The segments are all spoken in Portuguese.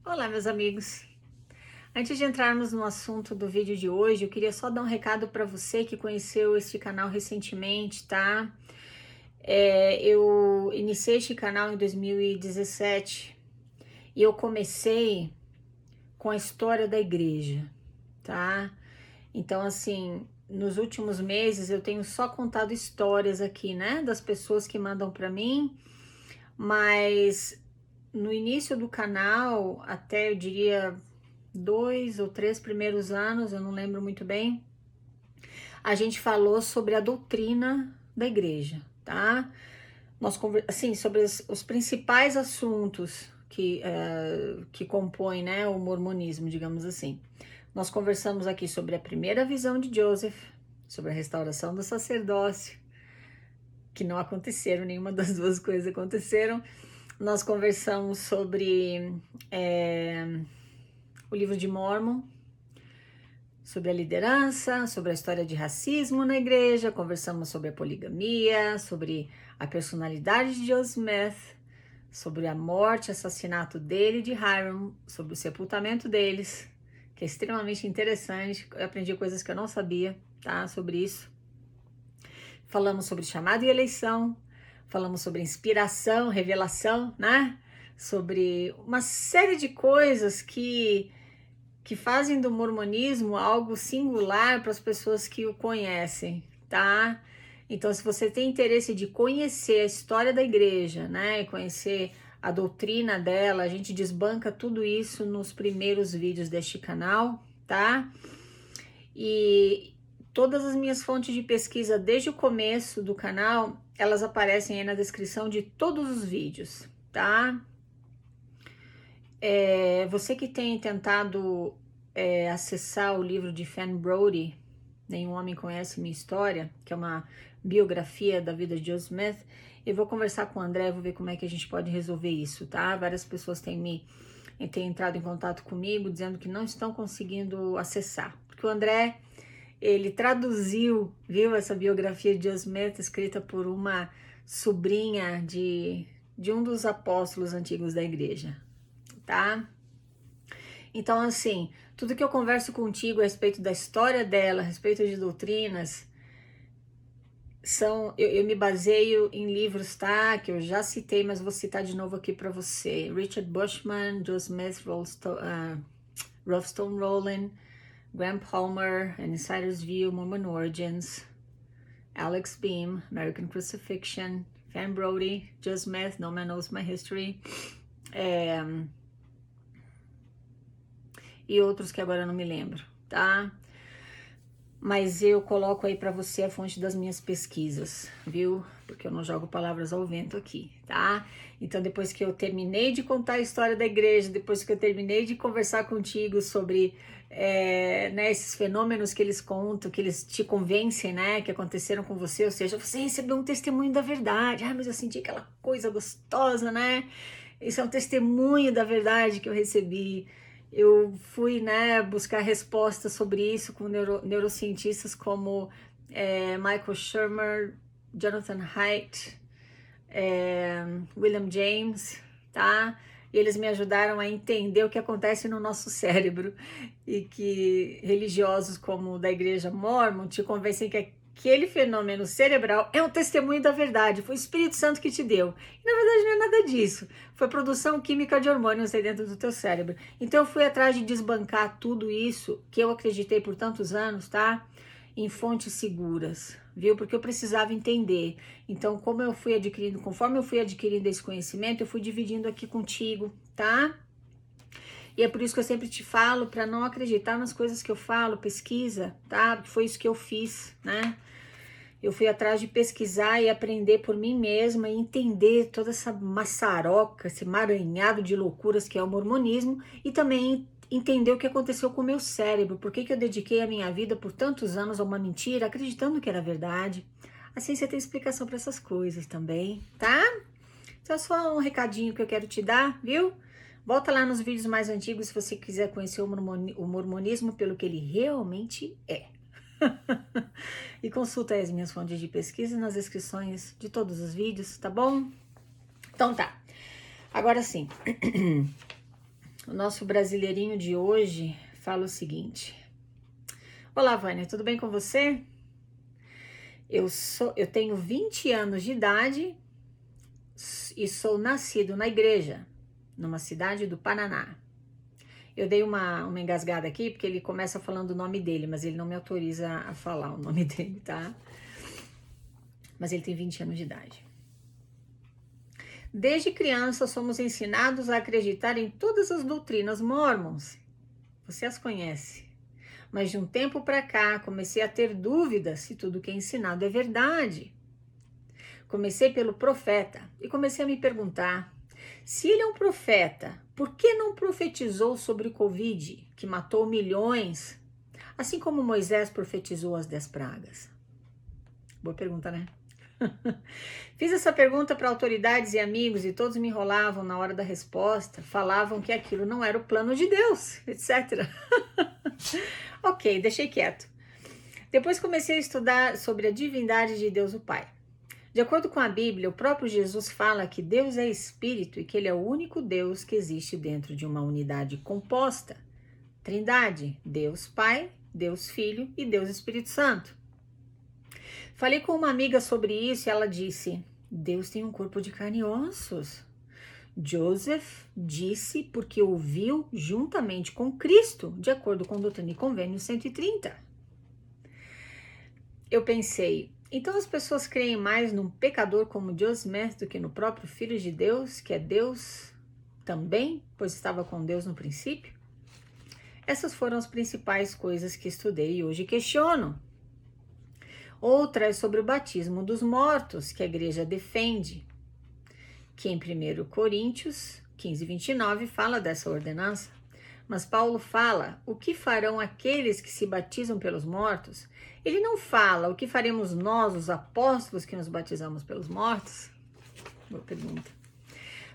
Olá, meus amigos. Antes de entrarmos no assunto do vídeo de hoje, eu queria só dar um recado para você que conheceu este canal recentemente, tá? Eu iniciei este canal em 2017 e eu comecei com a história da igreja, tá? Então, assim, nos últimos meses eu tenho só contado histórias aqui, né, das pessoas que mandam para mim, mas no início do canal, até eu diria 2 ou 3 primeiros anos, eu não lembro muito bem, a gente falou sobre a doutrina da igreja, tá? Assim, sobre os principais assuntos que compõem, né, o mormonismo, digamos assim. Nós conversamos aqui sobre a primeira visão de Joseph, sobre a restauração do sacerdócio, que não aconteceram, nenhuma das duas coisas aconteceram. Nós conversamos sobre o livro de Mórmon, sobre a liderança, sobre a história de racismo na igreja, conversamos sobre a poligamia, sobre a personalidade de Joseph Smith, sobre a morte, assassinato dele e de Hiram, sobre o sepultamento deles, que é extremamente interessante. Eu aprendi coisas que eu não sabia, tá, sobre isso. Falamos sobre chamado e eleição, falamos sobre inspiração, revelação, né? Sobre uma série de coisas que fazem do mormonismo algo singular para as pessoas que o conhecem, tá? Então, se você tem interesse de conhecer a história da igreja, né, e conhecer a doutrina dela, a gente desbanca tudo isso nos primeiros vídeos deste canal, tá? E todas as minhas fontes de pesquisa desde o começo do canal, elas aparecem aí na descrição de todos os vídeos, tá? Você que tem tentado acessar o livro de Fan Brody, Nenhum Homem Conhece Minha História, que é uma biografia da vida de Joseph Smith, eu vou conversar com o André, vou ver como é que a gente pode resolver isso, tá? Várias pessoas têm entrado em contato comigo dizendo que não estão conseguindo acessar, porque o André, ele traduziu, viu, essa biografia de Joseph Smith, escrita por uma sobrinha de um dos apóstolos antigos da igreja, tá? Então, assim, tudo que eu converso contigo a respeito da história dela, a respeito de doutrinas, eu me baseio em livros, tá? Que eu já citei, mas vou citar de novo aqui para você. Richard Bushman, Joseph Smith, Rolf Stone Rowland, Graham Palmer, An Insider's View, Mormon Origins, Alex Beam, American Crucifixion, Fan Brody, Joseph Smith, No Man Knows My History, e outros que agora eu não me lembro, tá? Mas eu coloco aí para você a fonte das minhas pesquisas, viu? Porque eu não jogo palavras ao vento aqui, tá? Então, depois que eu terminei de contar a história da igreja, depois que eu terminei de conversar contigo sobre né, esses fenômenos que eles contam, que eles te convencem, né, que aconteceram com você, ou seja, você recebeu um testemunho da verdade. Ah, mas eu senti aquela coisa gostosa, né? Isso é um testemunho da verdade que eu recebi. Eu fui, né, buscar respostas sobre isso com neurocientistas como Michael Shermer, Jonathan Haidt, William James, tá? E eles me ajudaram a entender o que acontece no nosso cérebro e que religiosos como o da Igreja Mórmon te convencem que aquele fenômeno cerebral é um testemunho da verdade, foi o Espírito Santo que te deu. E na verdade não é nada disso, foi produção química de hormônios aí dentro do teu cérebro. Então eu fui atrás de desbancar tudo isso que eu acreditei por tantos anos, tá? Em fontes seguras, viu? Porque eu precisava entender. Então, conforme eu fui adquirindo esse conhecimento, eu fui dividindo aqui contigo, tá? E é por isso que eu sempre te falo, para não acreditar nas coisas que eu falo, pesquisa, tá? Porque foi isso que eu fiz, né? Eu fui atrás de pesquisar e aprender por mim mesma e entender toda essa maçaroca, esse emaranhado de loucuras que é o mormonismo e também entender o que aconteceu com o meu cérebro, por que eu dediquei a minha vida por tantos anos a uma mentira, acreditando que era verdade. Assim você tem explicação para essas coisas também, tá? Então é só um recadinho que eu quero te dar, viu? Volta lá nos vídeos mais antigos se você quiser conhecer o mormonismo pelo que ele realmente é. E consulta aí as minhas fontes de pesquisa nas descrições de todos os vídeos, tá bom? Então tá. Agora sim. O nosso brasileirinho de hoje fala o seguinte: olá, Vânia, tudo bem com você? Eu tenho 20 anos de idade e sou nascido na igreja, numa cidade do Paraná. Eu dei uma engasgada aqui porque ele começa falando o nome dele, mas ele não me autoriza a falar o nome dele, tá? Mas ele tem 20 anos de idade. Desde criança somos ensinados a acreditar em todas as doutrinas mórmons. Você as conhece. Mas de um tempo para cá comecei a ter dúvidas se tudo que é ensinado é verdade. Comecei pelo profeta e comecei a me perguntar: se ele é um profeta, por que não profetizou sobre o Covid, que matou milhões, assim como Moisés profetizou as 10 pragas? Boa pergunta, né? Fiz essa pergunta para autoridades e amigos e todos me enrolavam na hora da resposta, falavam que aquilo não era o plano de Deus, etc. Ok, deixei quieto. Depois comecei a estudar sobre a divindade de Deus o Pai. De acordo com a Bíblia, o próprio Jesus fala que Deus é Espírito e que Ele é o único Deus que existe dentro de uma unidade composta. Trindade, Deus Pai, Deus Filho e Deus Espírito Santo. Falei com uma amiga sobre isso e ela disse: Deus tem um corpo de carne e ossos. Joseph disse porque ouviu juntamente com Cristo, de acordo com Doutrina e Convênio 130. Eu pensei, então as pessoas creem mais num pecador como Joseph Smith do que no próprio Filho de Deus, que é Deus também, pois estava com Deus no princípio? Essas foram as principais coisas que estudei e hoje questiono. Outra é sobre o batismo dos mortos, que a igreja defende, que em 1 Coríntios 15, 29 fala dessa ordenança. Mas Paulo fala o que farão aqueles que se batizam pelos mortos. Ele não fala o que faremos nós, os apóstolos que nos batizamos pelos mortos? Boa pergunta.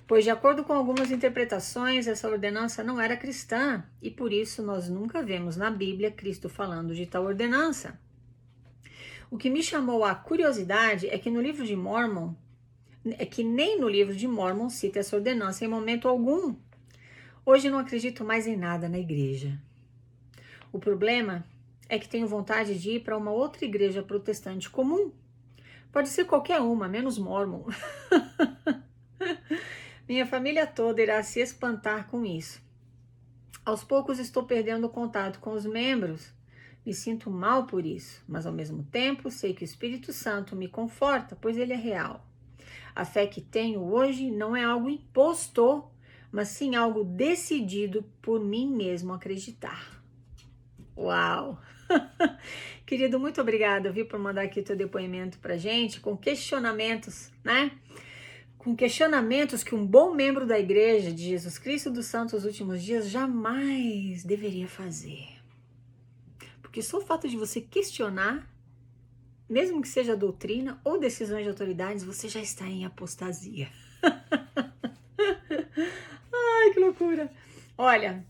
Pois, de acordo com algumas interpretações, essa ordenança não era cristã e por isso nós nunca vemos na Bíblia Cristo falando de tal ordenança. O que me chamou a curiosidade é que no livro de Mórmon, nem no livro de Mórmon cita essa ordenança em momento algum. Hoje não acredito mais em nada na igreja. O problema é que tenho vontade de ir para uma outra igreja protestante comum. Pode ser qualquer uma, menos Mórmon. Minha família toda irá se espantar com isso. Aos poucos estou perdendo o contato com os membros. Me sinto mal por isso, mas ao mesmo tempo sei que o Espírito Santo me conforta, pois ele é real. A fé que tenho hoje não é algo imposto, mas sim algo decidido por mim mesmo acreditar. Uau! Querido, muito obrigada, viu, por mandar aqui o teu depoimento pra gente, com questionamentos, né? Com questionamentos que um bom membro da Igreja de Jesus Cristo dos Santos dos Últimos Dias jamais deveria fazer. Porque só o fato de você questionar, mesmo que seja doutrina ou decisões de autoridades, você já está em apostasia. Ai, que loucura! Olha,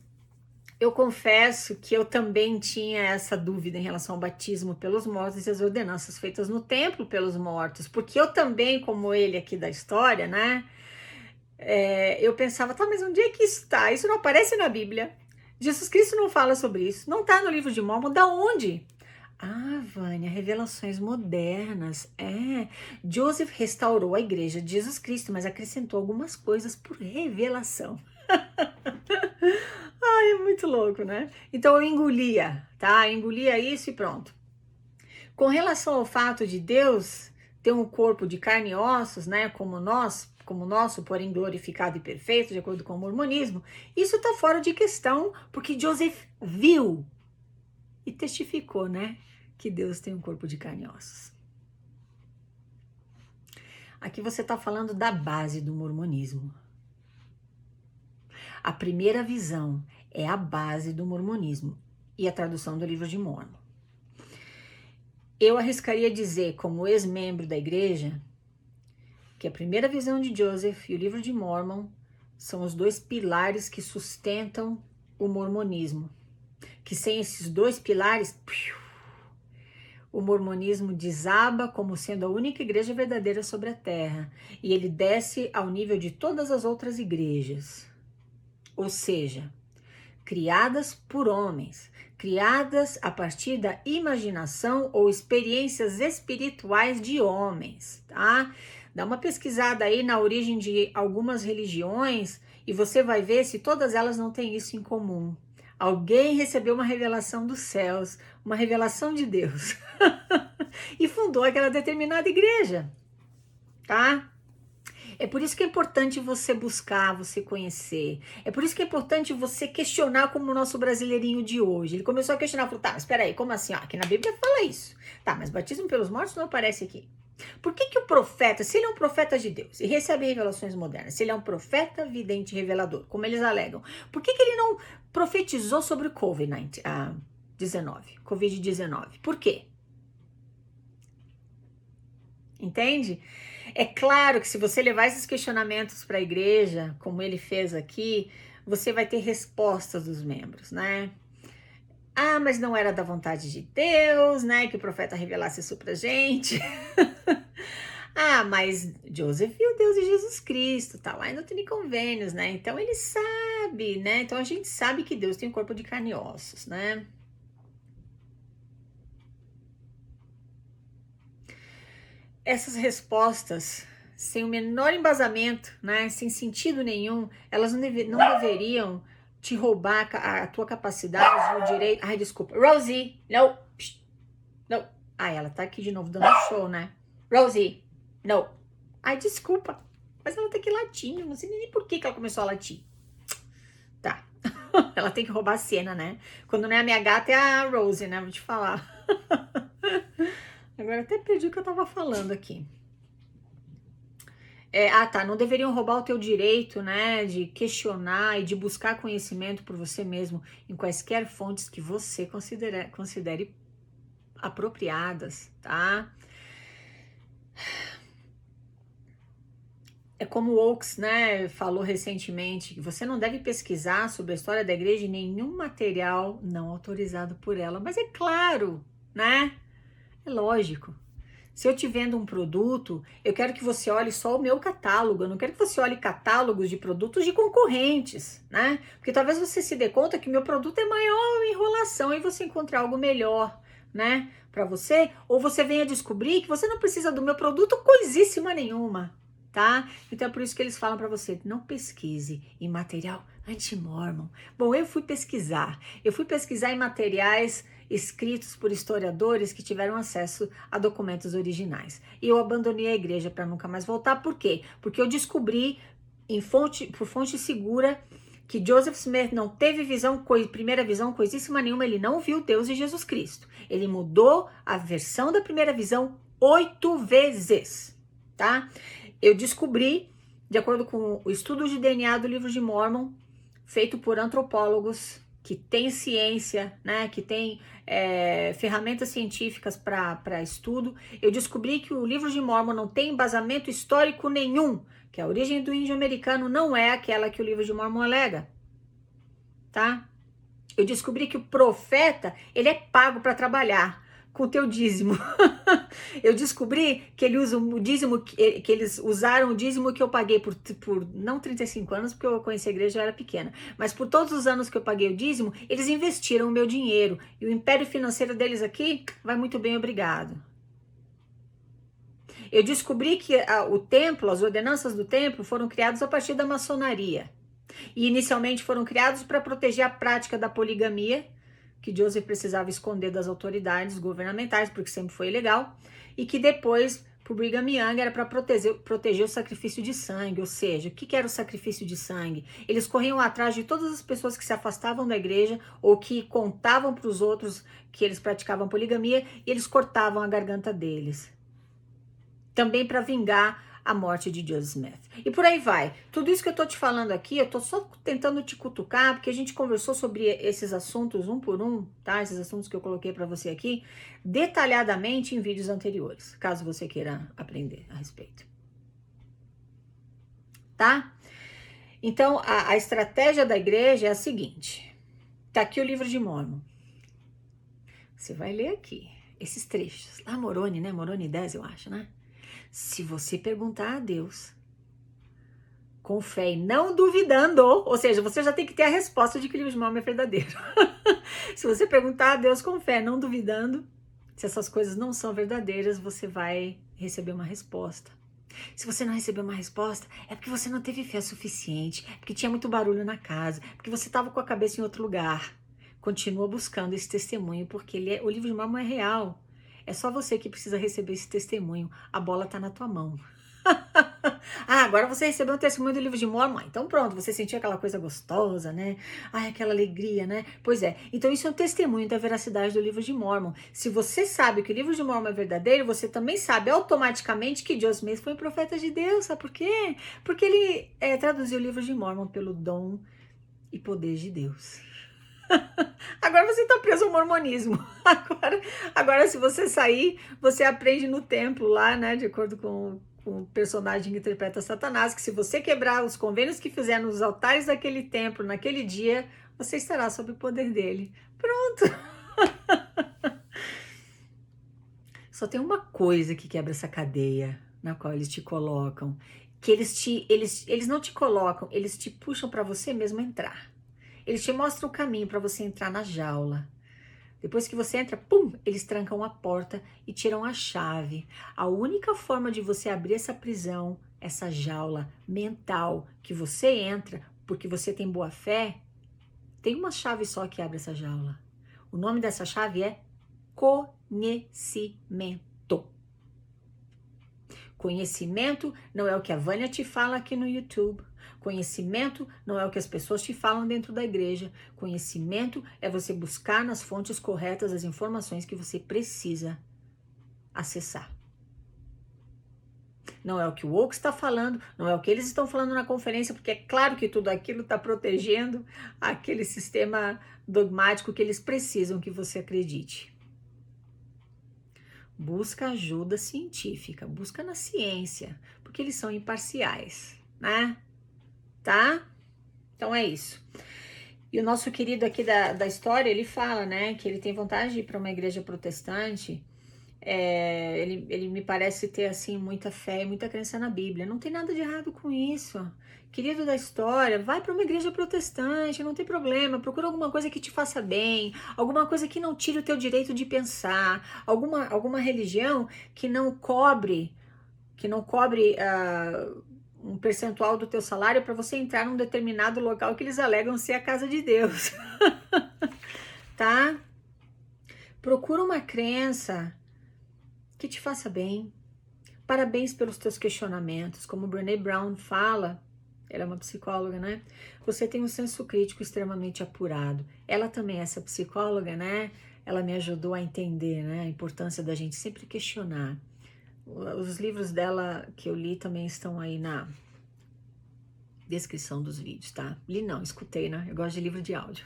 eu confesso que eu também tinha essa dúvida em relação ao batismo pelos mortos e as ordenanças feitas no templo pelos mortos, porque eu também, como ele aqui da história, né? Eu pensava, tá, mas onde é que isso está? Isso não aparece na Bíblia. Jesus Cristo não fala sobre isso. Não está no livro de Mórmon. Da onde? Ah, Vânia, revelações modernas. Joseph restaurou a igreja de Jesus Cristo, mas acrescentou algumas coisas por revelação. Ai, é muito louco, né? Então eu engolia, tá? Engolia isso e pronto. Com relação ao fato de Deus ter um corpo de carne e ossos, né? Como o nosso, porém glorificado e perfeito, de acordo com o mormonismo, isso está fora de questão, porque Joseph viu e testificou, né? Que Deus tem um corpo de carne e ossos. Aqui você está falando da base do mormonismo. A primeira visão é a base do mormonismo e a tradução do livro de Mórmon. Eu arriscaria dizer, como ex-membro da igreja, que a primeira visão de Joseph e o livro de Mórmon são os dois pilares que sustentam o mormonismo. Que sem esses dois pilares, o mormonismo desaba como sendo a única igreja verdadeira sobre a terra. E ele desce ao nível de todas as outras igrejas. ou seja, criadas por homens, criadas a partir da imaginação ou experiências espirituais de homens, tá? Dá uma pesquisada aí na origem de algumas religiões e você vai ver se todas elas não têm isso em comum. Alguém recebeu uma revelação dos céus, uma revelação de Deus e fundou aquela determinada igreja, tá? É por isso que é importante você buscar, você conhecer. É por isso que é importante você questionar, como o nosso brasileirinho de hoje. Ele começou a questionar, falou, tá, mas peraí, como assim? Ó, aqui na Bíblia fala isso. Tá, mas batismo pelos mortos não aparece aqui. Por que o profeta, se ele é um profeta de Deus e recebe revelações modernas, se ele é um profeta, vidente, revelador, como eles alegam, por que ele não profetizou sobre o Covid-19? Por quê? Entende? É claro que se você levar esses questionamentos para a igreja, como ele fez aqui, você vai ter respostas dos membros, né? Ah, mas não era da vontade de Deus, né? Que o profeta revelasse isso pra gente. Ah, mas Joseph viu Deus e Jesus Cristo, tá lá em Doutrina e Convênios, né? Então ele sabe, né? Então a gente sabe que Deus tem um corpo de carne e ossos, né? Essas respostas, sem o menor embasamento, né, sem sentido nenhum, elas não deveriam te roubar a tua capacidade, o direito. Ai, desculpa. Rosie, não. Não. Ai, ela tá aqui de novo dando show, né? Rosie, não. Ai, desculpa. Mas ela tem que latir, não sei nem por que ela começou a latir. Tá. Ela tem que roubar a cena, né? Quando não é a minha gata, é a Rosie, né? Vou te falar. Agora até perdi o que eu tava falando aqui. Tá, não deveriam roubar o teu direito, né, de questionar e de buscar conhecimento por você mesmo em quaisquer fontes que você considere apropriadas, tá? É como o Oakes, né, falou recentemente, que você não deve pesquisar sobre a história da igreja em nenhum material não autorizado por ela. Mas é claro, né? É lógico. Se eu te vendo um produto, eu quero que você olhe só o meu catálogo, eu não quero que você olhe catálogos de produtos de concorrentes, né? Porque talvez você se dê conta que meu produto é maior enrolação e você encontre algo melhor, né? Para você, ou você venha descobrir que você não precisa do meu produto coisíssima nenhuma, tá? Então é por isso que eles falam para você, não pesquise em material anti-mormon. Bom, eu fui pesquisar em materiais escritos por historiadores que tiveram acesso a documentos originais. E eu abandonei a igreja para nunca mais voltar. Por quê? Porque eu descobri por fonte segura que Joseph Smith não teve primeira visão, coisíssima nenhuma, ele não viu Deus e Jesus Cristo. Ele mudou a versão da primeira visão 8 vezes, tá? Eu descobri, de acordo com o estudo de DNA do livro de Mormon, feito por antropólogos que tem ciência, né, que tem ferramentas científicas para estudo, eu descobri que o livro de Mormon não tem embasamento histórico nenhum, que a origem do índio americano não é aquela que o livro de Mormon alega, tá? Eu descobri que o profeta, ele é pago para trabalhar com o teu dízimo. Eu descobri que ele usa o dízimo, que eles usaram o dízimo que eu paguei por não 35 anos, porque eu conheci a igreja, eu era pequena, mas por todos os anos que eu paguei o dízimo, eles investiram o meu dinheiro. E o império financeiro deles aqui vai muito bem, obrigado. Eu descobri que o templo, as ordenanças do templo foram criadas a partir da maçonaria. E inicialmente foram criados para proteger a prática da poligamia, que Joseph precisava esconder das autoridades governamentais, porque sempre foi ilegal, e que depois, para o Brigham Young, era para proteger o sacrifício de sangue. Ou seja, o que era o sacrifício de sangue? Eles corriam atrás de todas as pessoas que se afastavam da igreja ou que contavam para os outros que eles praticavam poligamia e eles cortavam a garganta deles. Também para vingar a morte de Joseph Smith. E por aí vai. Tudo isso que eu tô te falando aqui, eu tô só tentando te cutucar, porque a gente conversou sobre esses assuntos um por um, tá? Esses assuntos que eu coloquei para você aqui, detalhadamente em vídeos anteriores, caso você queira aprender a respeito. Tá? Então, a estratégia da igreja é a seguinte. Tá aqui o livro de Mormon. Você vai ler aqui esses trechos. Lá Moroni, né? Moroni 10, eu acho, né? Se você perguntar a Deus com fé e não duvidando, ou seja, você já tem que ter a resposta de que o livro de Mórmon é verdadeiro. Se você perguntar a Deus com fé, não duvidando, se essas coisas não são verdadeiras, você vai receber uma resposta. Se você não recebeu uma resposta, é porque você não teve fé suficiente, porque tinha muito barulho na casa, porque você estava com a cabeça em outro lugar. Continua buscando esse testemunho, porque o livro de Mórmon é real. É só você que precisa receber esse testemunho. A bola está na tua mão. Ah, agora você recebeu um testemunho do livro de Mórmon. Então pronto, você sentiu aquela coisa gostosa, né? Ai, aquela alegria, né? Pois é. Então isso é um testemunho da veracidade do livro de Mórmon. Se você sabe que o livro de Mórmon é verdadeiro, você também sabe automaticamente que Joseph Smith foi um profeta de Deus. Sabe por quê? Porque ele traduziu o livro de Mórmon pelo dom e poder de Deus. Agora você está preso ao mormonismo. Agora, se você sair, você aprende no templo lá, né? De acordo com o personagem que interpreta Satanás, que se você quebrar os convênios que fizer nos altares daquele templo, naquele dia, você estará sob o poder dele. Pronto. Só tem uma coisa que quebra essa cadeia na qual eles te colocam, que eles não te colocam, eles te puxam para você mesmo entrar. Eles te mostram o caminho para você entrar na jaula. Depois que você entra, pum, eles trancam a porta e tiram a chave. A única forma de você abrir essa prisão, essa jaula mental que você entra, porque você tem boa fé, tem uma chave só que abre essa jaula. O nome dessa chave é conhecimento. Conhecimento não é o que a Vânia te fala aqui no YouTube. Conhecimento não é o que as pessoas te falam dentro da igreja. Conhecimento é você buscar nas fontes corretas as informações que você precisa acessar. Não é o que o Oaks está falando, não é o que eles estão falando na conferência, porque é claro que tudo aquilo está protegendo aquele sistema dogmático que eles precisam que você acredite. Busca ajuda científica, busca na ciência, porque eles são imparciais, né? Tá? Então é isso. E o nosso querido aqui da história, ele fala, né, que ele tem vontade de ir para uma igreja protestante. Ele me parece ter, assim, muita fé e muita crença na Bíblia. Não tem nada de errado com isso. Querido da história, vai para uma igreja protestante, não tem problema. Procura alguma coisa que te faça bem, alguma coisa que não tire o teu direito de pensar, alguma religião que não cobre um percentual do teu salário para você entrar num determinado local que eles alegam ser a casa de Deus. Tá? Procura uma crença que te faça bem. Parabéns pelos teus questionamentos. Como Brené Brown fala, ela é uma psicóloga, né? Você tem um senso crítico extremamente apurado. Ela também é essa psicóloga, né? Ela me ajudou a entender, né, a importância da gente sempre questionar. Os livros dela que eu li também estão aí na descrição dos vídeos, tá? Li não, escutei, né? Eu gosto de livro de áudio.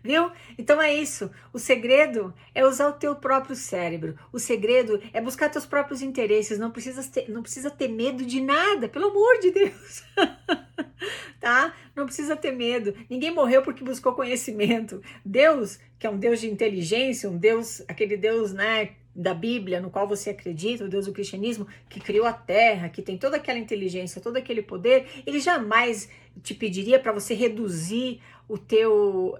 Viu? Então é isso. O segredo é usar o teu próprio cérebro. O segredo é buscar teus próprios interesses. Não precisa ter medo de nada, pelo amor de Deus. Tá? Não precisa ter medo. Ninguém morreu porque buscou conhecimento. Deus, que é um Deus de inteligência, um Deus, aquele Deus, né, da Bíblia, no qual você acredita, o Deus do cristianismo, que criou a terra, que tem toda aquela inteligência, todo aquele poder, ele jamais te pediria para você reduzir o teu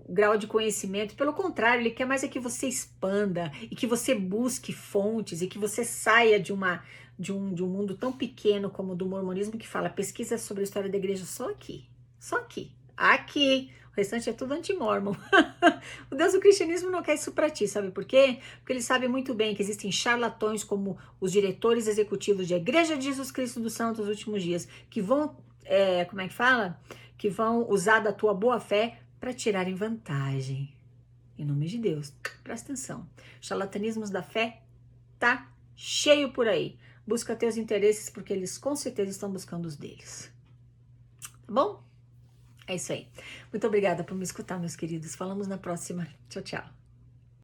grau de conhecimento. Pelo contrário, ele quer mais é que você expanda e que você busque fontes e que você saia de um mundo tão pequeno como o do mormonismo, que fala pesquisa sobre a história da igreja só aqui, aqui. O restante é tudo anti-mormon. O Deus do cristianismo não quer isso pra ti, sabe por quê? Porque ele sabe muito bem que existem charlatões como os diretores executivos da Igreja de Jesus Cristo dos Santos dos Últimos Dias, que vão, que vão usar da tua boa fé para tirarem vantagem. Em nome de Deus, presta atenção. Charlatanismos da fé tá cheio por aí. Busca teus interesses, porque eles com certeza estão buscando os deles. Tá bom? É isso aí. Muito obrigada por me escutar, meus queridos. Falamos na próxima. Tchau, tchau.